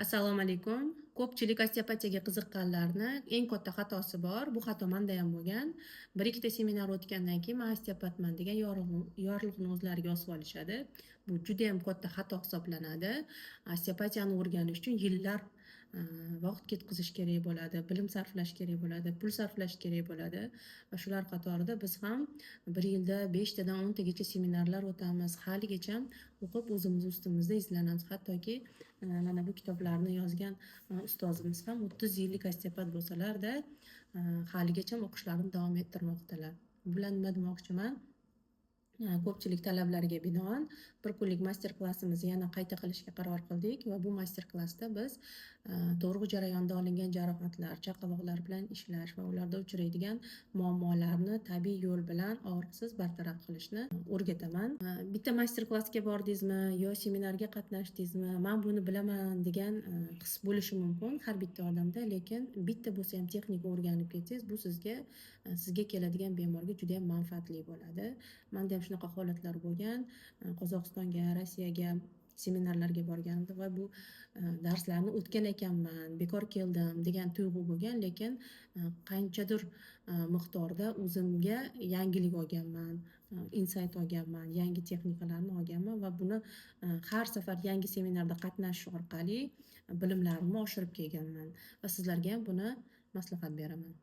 Assalomu alaykum. Ko'pchilik osteopatiyaga qiziqqanlarni eng katta xatosi bor. Bu xato menda ham bo'lgan. 1-2 ta seminar o'tgandan keyin men osteopatman degan yorliqni o'zlariga osib olishadi. Bu juda ham katta xato hisoblanadi. Osteopatiyani o'rganish uchun yillar vaqt ketkazish kerak bo'ladi, bilim sarflash kerak bo'ladi, pul sarflash kerak bo'ladi. Va shular qatorida biz ham bir yilda 5 tadan 10 tagacha seminarlar o'tamiz. Haligacha o'qib o'zimiz ustimizda izlanamiz. Hattoki mana bu kitoblarni yozgan ustozimiz ham 30 yillik osteopat bo'lsalarda haligacha o'qishlarini davom ettirmoqdalar. Bu bilan nima demoqchiman? Ko'pchilik talablariga binoan bir kunlik master klassimizni yana qayta qilishga qaror qildik va bu master klassda biz tug'ruq jarayonida olingan jarohatlar, chaqaloqlar bilan ishlash va ularda uchraydigan muammolarni tabiiy yo'l bilan og'riqsiz bartaraf qilishni o'rgataman. Bitta master klassga bordingizmi yo seminarga qatnashdingizmi, men buni bilaman degan his bo'lishi mumkin har bitta odamda, lekin bitta bo'lsa ham texnika o'rganib ketsangiz, bu sizga keladigan bemorga juda ham manfaatli bo'ladi. Menda ham shunaqa holatlar bo'lgan. Qozog'istonga, Rossiyaga seminarlarga borganimda va bu darslarni o'tgan ekanman, bekor keldim degan tuyg'u bo'lgan, lekin qanchadir miqdorda o'zimga yangilik olganman, insight olganman, yangi texnikalarni olganman va buni har safar yangi seminarda qatnashish orqali bilimlarimni oshirib kelganman va sizlarga ham buni maslahat beraman.